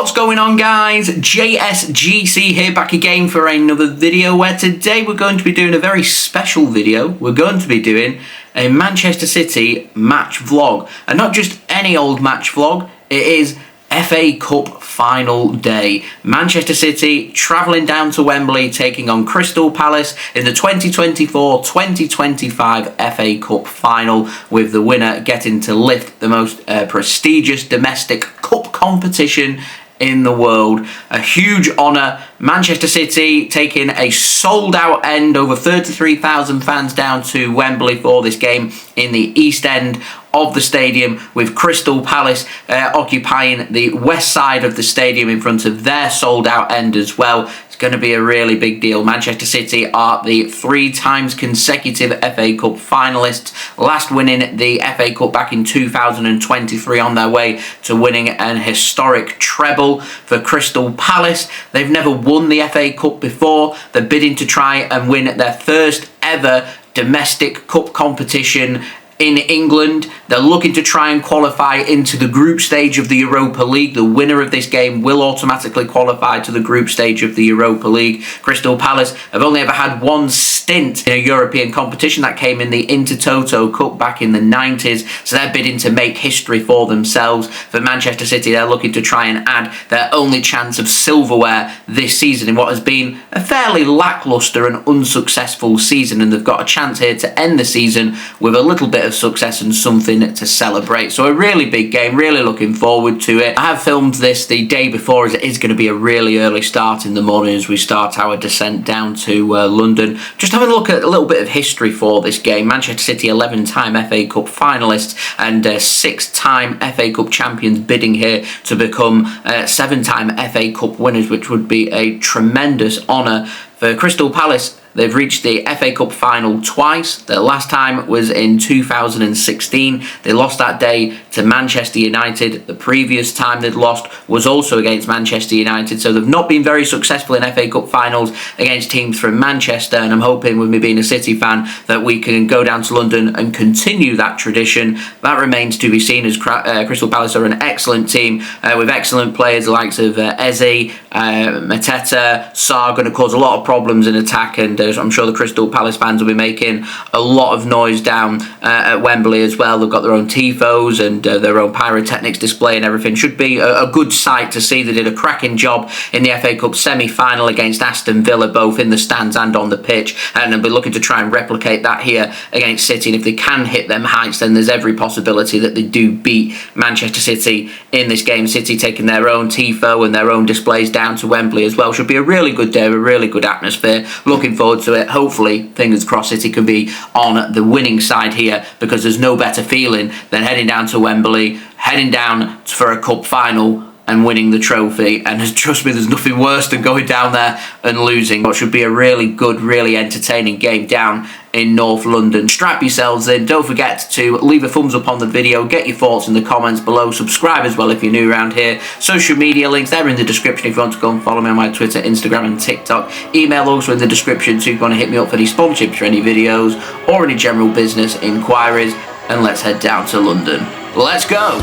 What's going on, guys? JSGC here, back again for another video where today we're going to be doing a very special video. We're going to be doing a Manchester City match vlog, and not just any old match vlog. It is FA Cup final day. Manchester City travelling down to Wembley, taking on Crystal Palace in the 2024-2025 FA Cup final, with the winner getting to lift the most prestigious domestic cup competition in the world. A huge honour. Manchester City taking a sold-out end, over 33,000 fans down to Wembley for this game in the East End of the stadium, with Crystal Palace occupying the west side of the stadium in front of their sold-out end as well. It's going to be a really big deal. Manchester City are the 3 times consecutive FA Cup finalists, last winning the FA Cup back in 2023, on their way to winning an historic treble. For Crystal Palace, they've never won the FA Cup before. They're bidding to try and win their first ever domestic cup competition in England. They're looking to try and qualify into the group stage of the Europa League. The winner of this game will automatically qualify to the group stage of the Europa League. Crystal Palace have only ever had one stint in a European competition. That came in the Intertoto Cup back in the 90s. So they're bidding to make history for themselves. For Manchester City, they're looking to try and add their only chance of silverware this season in what has been a fairly lacklustre and unsuccessful season. And they've got a chance here to end the season with a little bit of success and something to celebrate. So a really big game, really looking forward to it. I have filmed this the day before, as it is going to be a really early start in the morning as we start our descent down to London. Just having a look at a little bit of history for this game. Manchester City 11-time FA Cup finalists and 6-time FA Cup champions, bidding here to become 7-time FA Cup winners, which would be a tremendous honour. For Crystal Palace, they've reached the FA Cup final twice. Their last time was in 2016. They lost that day to Manchester United. The previous time they'd lost was also against Manchester United. So they've not been very successful in FA Cup finals against teams from Manchester. And I'm hoping, with me being a City fan, that we can go down to London and continue that tradition. That remains to be seen, as Crystal Palace are an excellent team with excellent players, the likes of Eze, Mateo, Sarr, going to cause a lot of problems in attack, and I'm sure the Crystal Palace fans will be making a lot of noise down at Wembley as well. They've got their own tifos and their own pyrotechnics display and everything. Should be a good sight to see. They did a cracking job in the FA Cup semi-final against Aston Villa, both in the stands and on the pitch, and they'll be looking to try and replicate that here against City. And if they can hit them heights, then there's every possibility that they do beat Manchester City in this game. City taking their own tifo and their own displays down to Wembley as well. Should be a really good day, a really good atmosphere. Looking forward to it. Hopefully, fingers crossed, City can be on the winning side here, because there's no better feeling than heading down to Wembley, heading down for a cup final and winning the trophy. And trust me, there's nothing worse than going down there and losing. What should be a really good, really entertaining game down in North London. Strap yourselves in. Don't forget to leave a thumbs up on the video, get your thoughts in the comments below, subscribe as well if you're new around here. Social media links, they're in the description if you want to go and follow me on my Twitter, Instagram and TikTok. Email also in the description, so if you want to hit me up for any sponsorships for any videos or any general business inquiries. And let's head down to London. Let's go!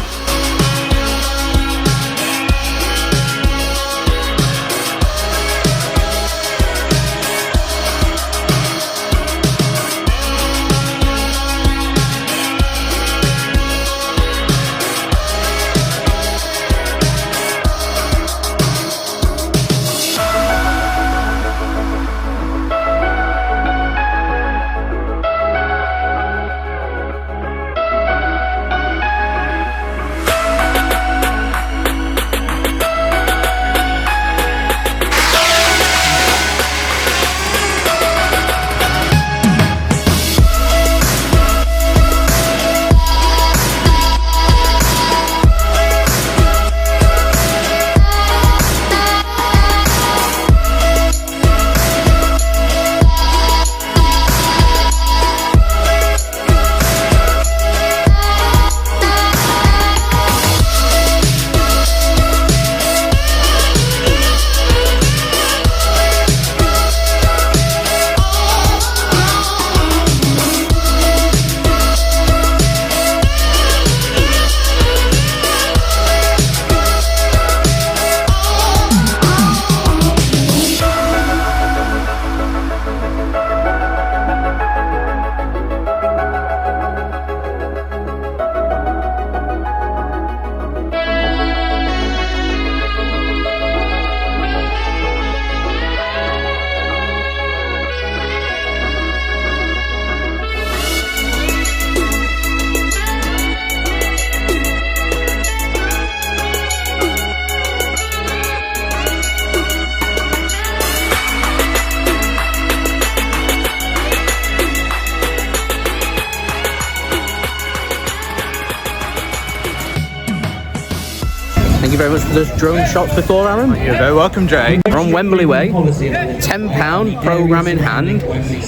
very much for those drone shots before, Aaron. You're very welcome, Jay. We're on Wembley way, £10 programme in hand,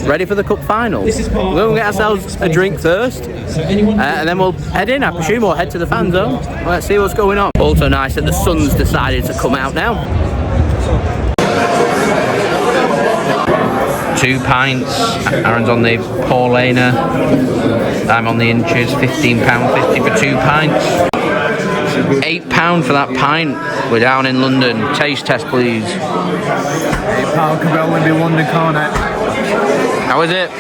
ready for the cup final. We'll go and get ourselves a drink first, and then we'll head in, I presume, or head to the fan zone. Let's see what's going on. Also nice that the sun's decided to come out now. 2 pints, Aaron's on the Paulina, I'm on the inches, £15.50 for 2 pints. £8 for that pint. We're down in London. Taste test, please. £8 could only be London, can't it? How is it?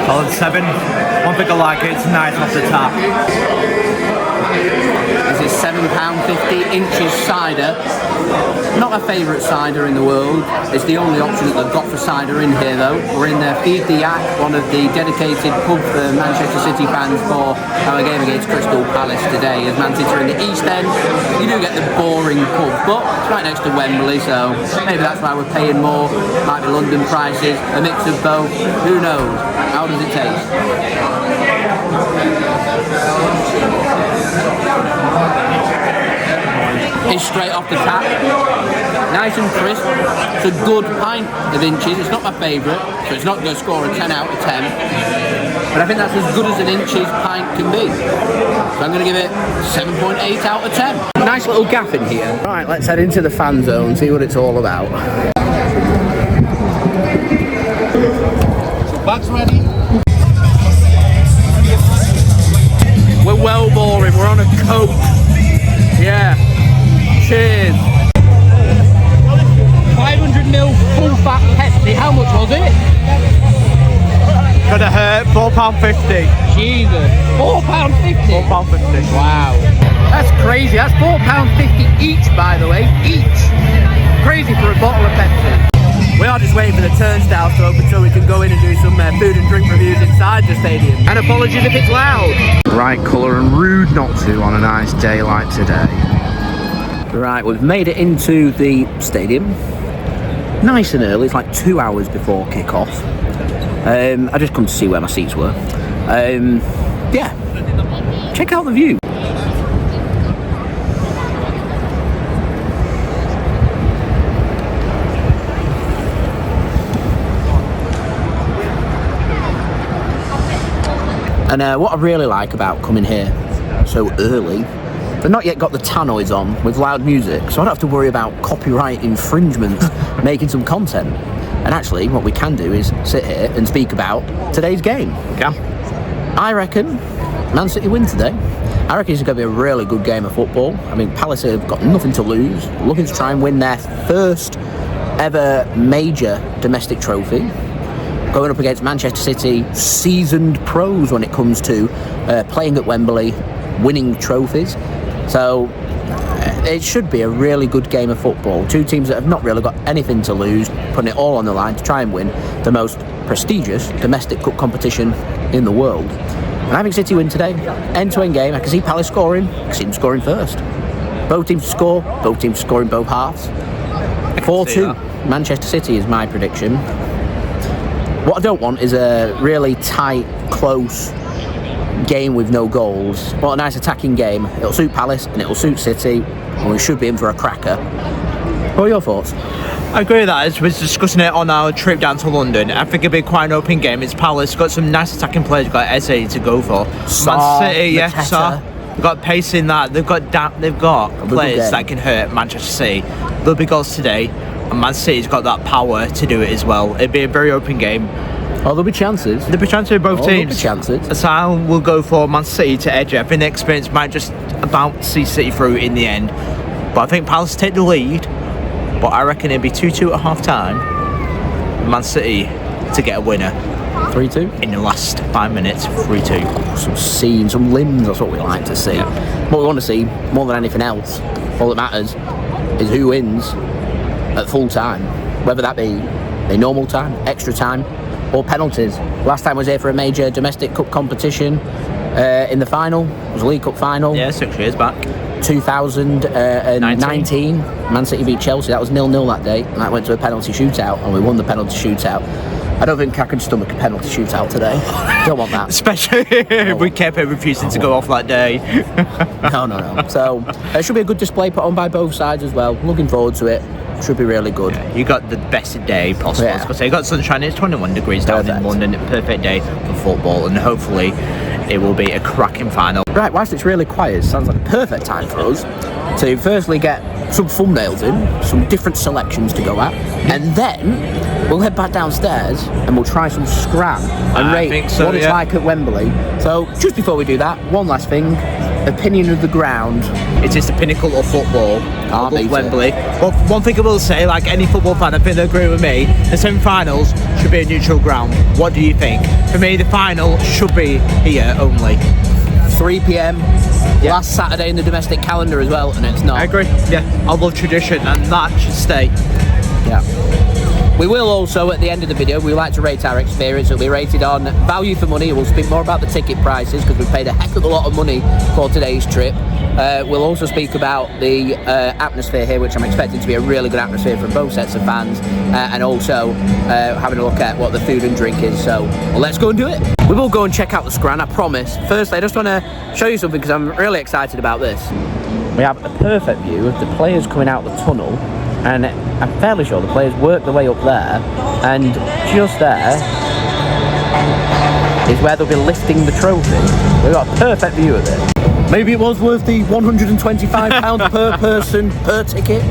Solid 7. One thing I like, it's nice off the tap. This is £7.50 inches cider. Not my favourite cider in the world. It's the only option that they've got for cider in here though. We're in Feed the Yak, one of the dedicated pubs for Manchester City fans for our game against Crystal Palace today. As Man City are in the East End, you do get the boring pub, but it's right next to Wembley, so maybe that's why we're paying more. Might be London prices, a mix of both. Who knows? How does it taste? It's straight off the tap, nice and crisp. It's a good pint of inches. It's not my favourite, so it's not going to score a 10 out of 10, but I think that's as good as an inches pint can be, so I'm going to give it 7.8 out of 10. Nice little gap in here. Right, let's head into the fan zone, see what it's all about. Bags ready. We're well boring, we're on a Coke. Yeah. Cheers. 500ml full fat Pepsi, how much was it? Gonna hurt, £4.50. Jesus. £4.50? £4.50. Wow. That's crazy, that's £4.50 each, by the way. Each. Crazy for a bottle of Pepsi. We are just waiting for the turnstiles to open so we can go in and do some food and drink reviews inside the stadium. And apologies if it's loud. Right colour and rude not to on a nice day like today. Right, we've made it into the stadium. Nice and early, it's like 2 hours before kick-off. I just come to see where my seats were. Yeah, check out the view. And what I really like about coming here so early, they've not yet got the tannoys on with loud music, so I don't have to worry about copyright infringement making some content. And actually, what we can do is sit here and speak about today's game. Yeah. I reckon Man City win today. I reckon it's going to be a really good game of football. I mean, Palace have got nothing to lose, looking to try and win their first ever major domestic trophy. Going up against Manchester City, seasoned pros when it comes to playing at Wembley, winning trophies. So it should be a really good game of football. Two teams that have not really got anything to lose, putting it all on the line to try and win the most prestigious domestic cup competition in the world. And I think City win today. End-to-end game. I can see Palace scoring. I can see them scoring first. Both teams score. Both teams score in both halves. 4-2. Manchester City is my prediction. What I don't want is a really tight, close game with no goals. What a nice attacking game. It'll suit Palace and it'll suit City, and we should be in for a cracker. What are your thoughts? I agree with that. As we was discussing it on our trip down to London, I think it'll be quite an open game. It's Palace, got some nice attacking players, got Eze to go for. Man City, yeah, so they've got pace in that. They've got players that can hurt Manchester City. There'll be goals today, and Man City's got that power to do it as well. It'll be a very open game. Oh, there'll be chances. There'll be chances with both teams. There'll be chances. So I will go for Man City to edge it. I think the experience might just about see City through in the end. But I think Palace take the lead. But I reckon it'll be 2-2 at half time. Man City to get a winner. 3-2? In the last 5 minutes, 3-2. Some scenes, some limbs, that's what we like to see. Yeah. What we want to see, more than anything else, all that matters, is who wins at full time. Whether that be a normal time, extra time, or penalties. Last time I was here for a major domestic cup competition in the final. It was a League Cup final. Yeah, 6 years back. 2019. Man City beat Chelsea. That was 0-0 that day, and that went to a penalty shootout, and we won the penalty shootout. I don't think I can stomach a penalty shootout today. Don't want that. Especially with Kepa refusing to go off that day. No. So it should be a good display put on by both sides as well. Looking forward to it. Should be really good. Yeah, you got the best day possible. Yeah. Because you got sunshine. It's 21 degrees down in London. Perfect day for football, and hopefully it will be a cracking final. Right, whilst it's really quiet, it sounds like a perfect time for us to firstly get some thumbnails in, some different selections to go at, and then we'll head back downstairs and we'll try some scram and rate what it's like at Wembley. So just before we do that, one last thing. Opinion of the ground. It is the pinnacle of football. Can't beat Wembley. Well, one thing I will say, like any football fan, I think they agree with me, the semi-finals should be a neutral ground. What do you think? For me, the final should be here only. 3 p.m. Last Saturday in the domestic calendar as well, and it's not. I agree. Yeah, I love tradition, and that should stay. Yeah. We will also, at the end of the video, we like to rate our experience. It'll be rated on value for money. We'll speak more about the ticket prices because we've paid a heck of a lot of money for today's trip. We'll also speak about the atmosphere here, which I'm expecting to be a really good atmosphere from both sets of fans, and also having a look at what the food and drink is. So let's go and do it. We will go and check out the scran, I promise. Firstly, I just want to show you something because I'm really excited about this. We have a perfect view of the players coming out the tunnel, and I'm fairly sure the players work their way up there, and just there is where they'll be lifting the trophy. We've got a perfect view of it. Maybe it was worth the £125 per person per ticket.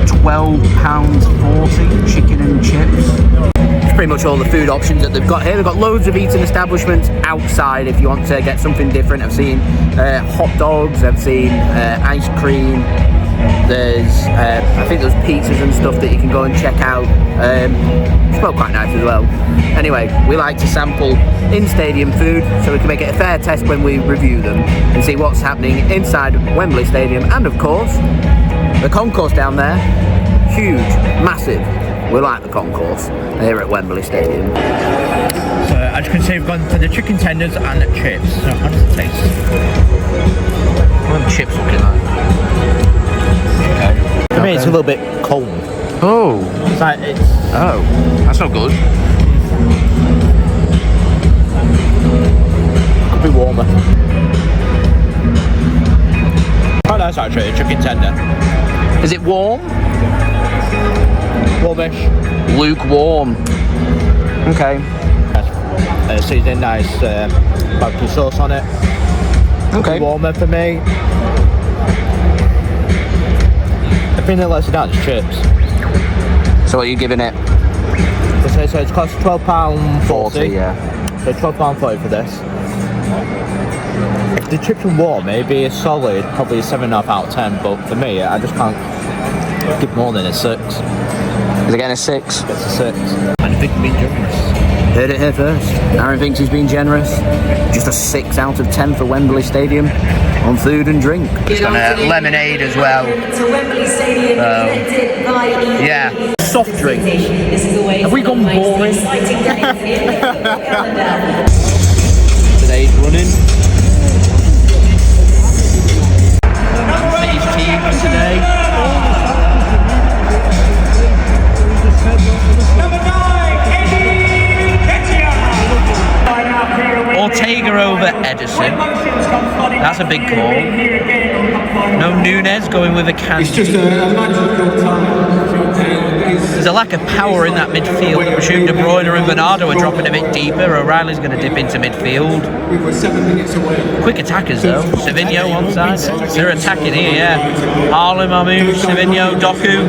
£12.40 chicken and chips. It's pretty much all the food options that they've got here. They've got loads of eating establishments outside if you want to get something different. I've seen hot dogs, I've seen ice cream. There's, I think there's pizzas and stuff that you can go and check out. It's well quite nice as well. Anyway, we like to sample in-stadium food so we can make it a fair test when we review them and see what's happening inside Wembley Stadium. And of course, the concourse down there, huge, massive. We like the concourse here at Wembley Stadium. So as you can see, we've gone for the chicken tenders and the chips. So how does it taste? What are the chips looking like? For me, it's a little bit cold. Oh. It's like Oh, that's not good. Could be warmer. Quite nice actually, a chicken tender. Is it warm? Warmish. Lukewarm. Okay. Seasoning nice barbecue sauce on it. Okay. Warmer for me. The thing that lets it down is chips. So what are you giving it? So it's cost £12.40. Yeah. So £12.40 for this. If the chips are warm, it'd be a solid, probably a 7.5 out of 10. But for me, I just can't give more than a 6. Is it getting a 6? It's a 6. And I think being generous. Heard it here first. Aaron thinks he's been generous. Just a 6 out of 10 for Wembley Stadium on food and drink. It's got a lemonade as well. Yeah. Soft drink. Have we gone boring? Today's running. City's team today. Ortega over Ederson. That's a big call. No Nunes going with Akanji. It's just a magical time. There's a lack of power in that midfield. I presume De Bruyne and Bernardo are dropping a bit deeper. O'Reilly's going to dip into midfield. We were 7 minutes away. Quick attackers though. Savinho on side. They're attacking here, yeah. Harlem, Amu, Savinho, Doku.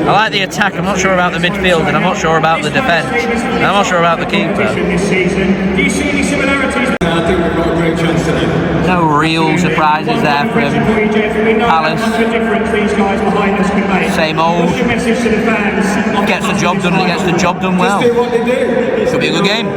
I like the attack. I'm not sure about the midfield, and I'm not sure about the defence. And I'm not sure about the keeper. Do you see any similarities? I think we've got a great chance today. No real surprises there from Palace. Same old. Gets the job done and he gets the job done well. Just do what they do. Should be a good game.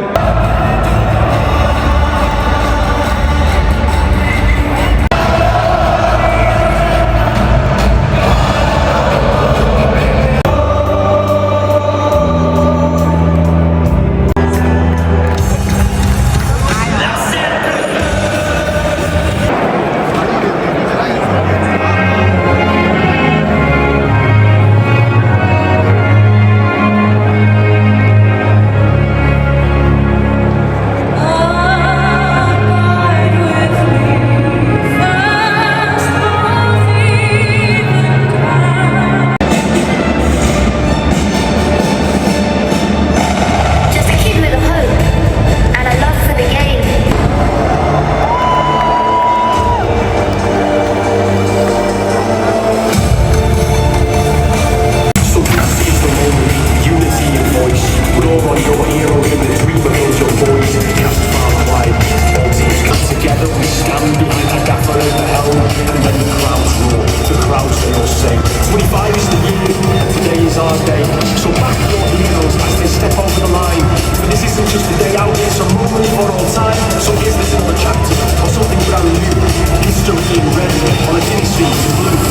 Your hero in the dream build your boys, cast far and wide. All teams come together, we stand behind that gaffer in the helm, and then the crowds roar, the crowds they all sing. 25 is the year, and today is our day. So back your heroes as they step over the line. For this isn't just a day out, it's a moment for all time. So is this another chapter, or something brand new? History in red, on a tin sheet in blue.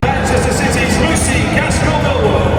Manchester City's Lucy Casco-Millwall.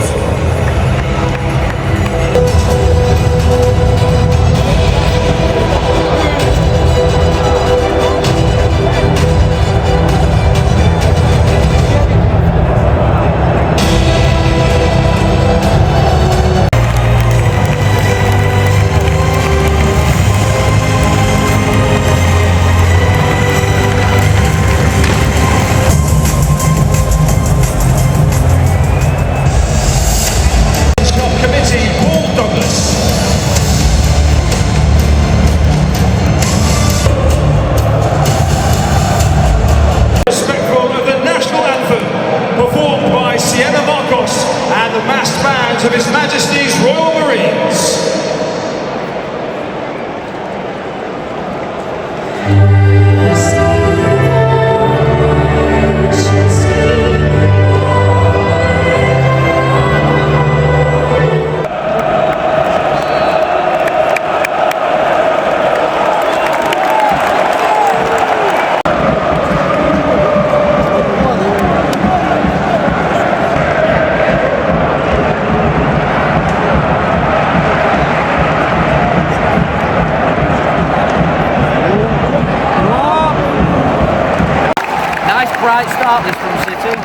Of His Majesty's Royal Marines. Bright start this from City.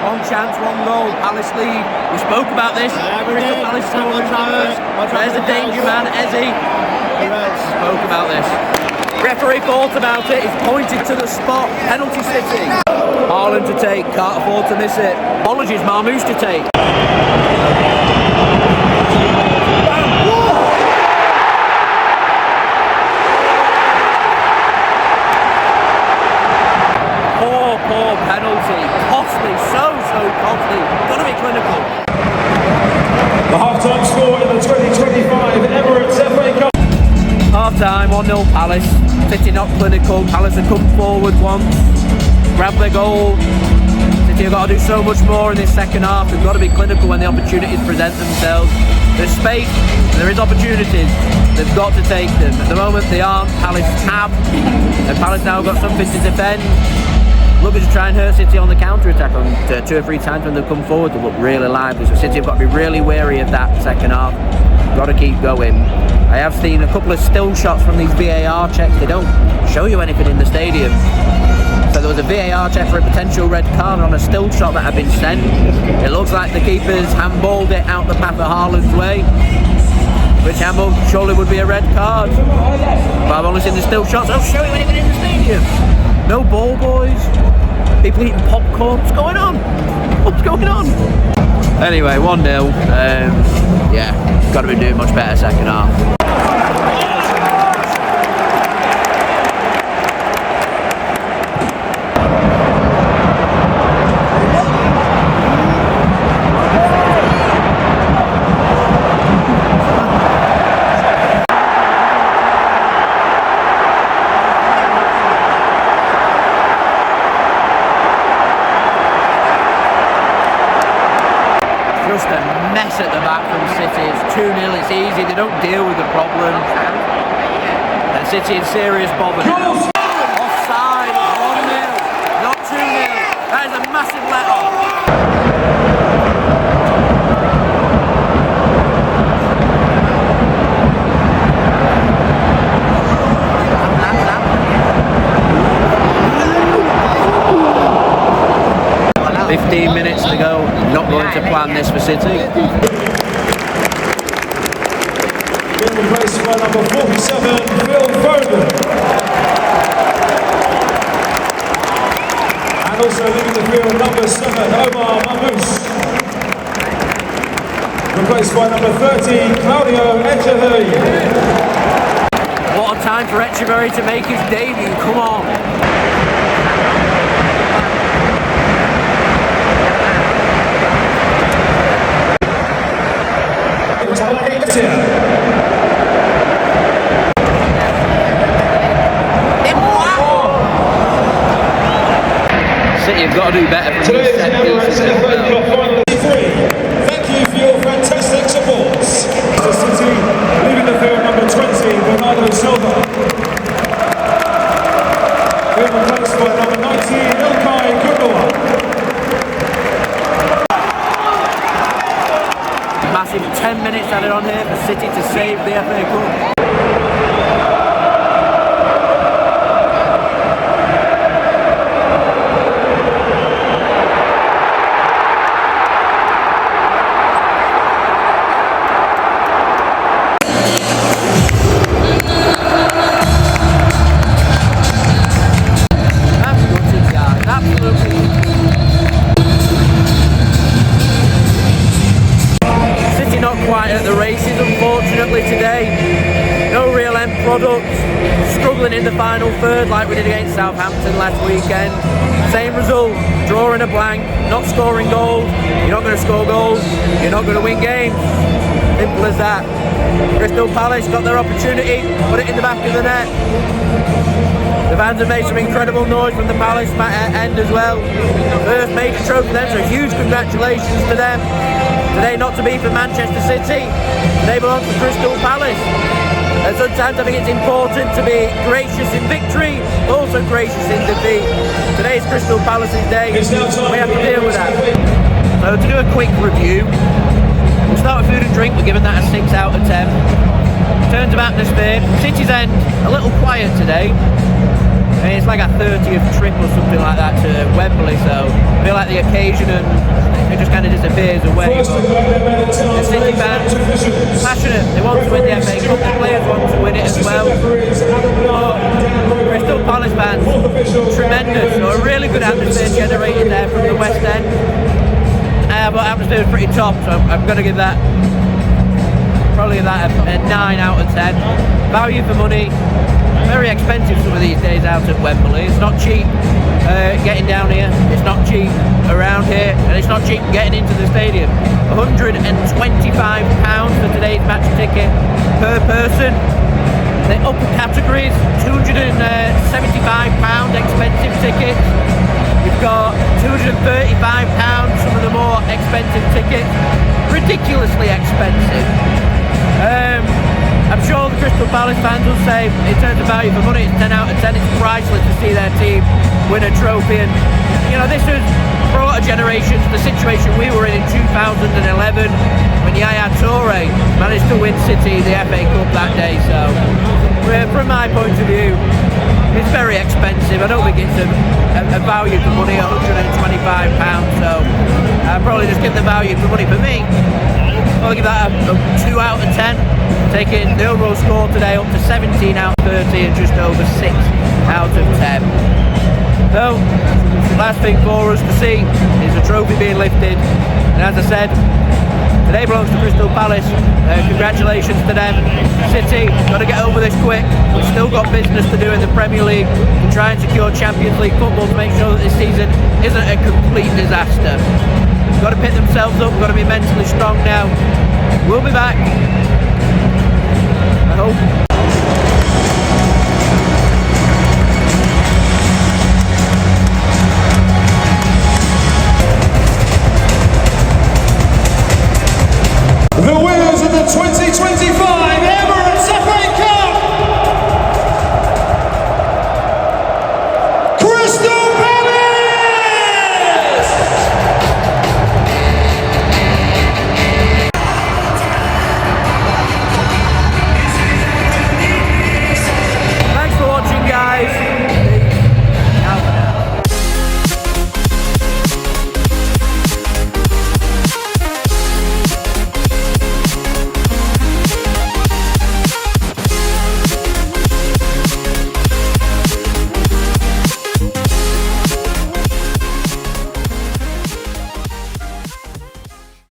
One chance, one goal, Palace lead. We spoke about this. Crystal Palace There's the danger man, Eze. Spoke about this. Referee thought about it. He's pointed to the spot. Penalty City. Haaland to take. Can't afford to miss it. Apologies, Marmouche to take. Poor penalty. Costly, so costly. Gotta be clinical. The half-time score in the 2025 Emirates FA Cup. Half-time, 1-0 Palace. City not clinical. Palace have come forward once, grabbed their goal. City have got to do so much more in this second half. They've got to be clinical when the opportunities present themselves. There's space, there is opportunities. They've got to take them. At the moment they aren't. Palace have. And Palace now got something to defend. Looking to try and hurt City on the counter-attack on 2 or 3 times when they come forward. They look really lively, so City have got to be really wary of that second half. Got to keep going. I have seen a couple of still shots from these VAR checks. They don't show you anything in the stadium. So there was a VAR check for a potential red card on a still shot that had been sent. It looks like the keeper's handballed it out the path of Haaland's way, which handball surely would be a red card. But I've only seen the still shots. Don't show you anything in the stadium. No ball, boys. People eating popcorn. What's going on? What's going on? Anyway, 1-0. Yeah, got to be doing much better second half. Just a mess at the back from City. It's 2-0, it's easy, they don't deal with the problem. City in serious bother. Offside, 1-0, not 2-0. That is a massive let-off. Minutes to go, not going to plan this for City. Replaced by number 47, Phil Foden. And also leaving the field, number 7, Omar Mamous. Replaced by number 30, Claudio Echeverri. What a time for Echeverri to make his debut, come on. City have got to do better from these set pieces. Thank you for your fantastic support. City leaving the field, number 20, Bernardo Silva. Being replaced by number 19, Ilkay Gundogan. Massive 10 minutes added on here for City to save the FA Cup. At the races, unfortunately, today. No real end product. Struggling in the final third like we did against Southampton last weekend. Same result, drawing a blank, not scoring goals. You're not going to score goals, you're not going to win games. Simple as that. Crystal Palace got their opportunity, put it in the back of the net. The fans have made some incredible noise from the Palace end as well. First major trophy for them, so huge congratulations to them. Today not to be for Manchester City, they belong to Crystal Palace. And sometimes I think it's important to be gracious in victory, also gracious in defeat. Today's Crystal Palace's day, we have to deal with that. So to do a quick review, we'll start with food and drink, we're giving that a 6 out of 10. In terms of atmosphere, City's end, a little quiet today. I mean, it's like a 30th trip or something like that to Wembley, so I feel like the occasion and it just kind of disappears away. But the City fans, passionate, they want to win the FA Cup, the players want to win it as well. But Crystal Palace fans, tremendous, so a really good atmosphere generated there from the West End. But atmosphere is pretty top, so I'm going to give that, probably that a 9 out of 10. Value for money. Very expensive some of these days out at Wembley. It's not cheap getting down here, it's not cheap around here, and it's not cheap getting into the stadium. £125 for today's match ticket per person. The upper categories, £275 expensive tickets. You've got £235, some of the more expensive tickets. Ridiculously expensive. I'm sure the Crystal Palace fans will say, in terms of value for money, it's 10 out of 10. It's priceless to see their team win a trophy. And, you know, this was, for a lot of generations, the situation we were in 2011 when Yaya Toure managed to win City the FA Cup that day. So, from my point of view, it's very expensive. I don't think it's a value for money, £125. So, I'll probably just give the value for money. For me, I'll give that a 2 out of 10. Taking the overall score today up to 17 out of 30 and just over 6 out of 10. So, last thing for us to see is the trophy being lifted. And as I said, today belongs to Crystal Palace. Congratulations to them. City, got to get over this quick. We've still got business to do in the Premier League to try and secure Champions League football to make sure that this season isn't a complete disaster. Got to pick themselves up, got to be mentally strong now. We'll be back. I hope.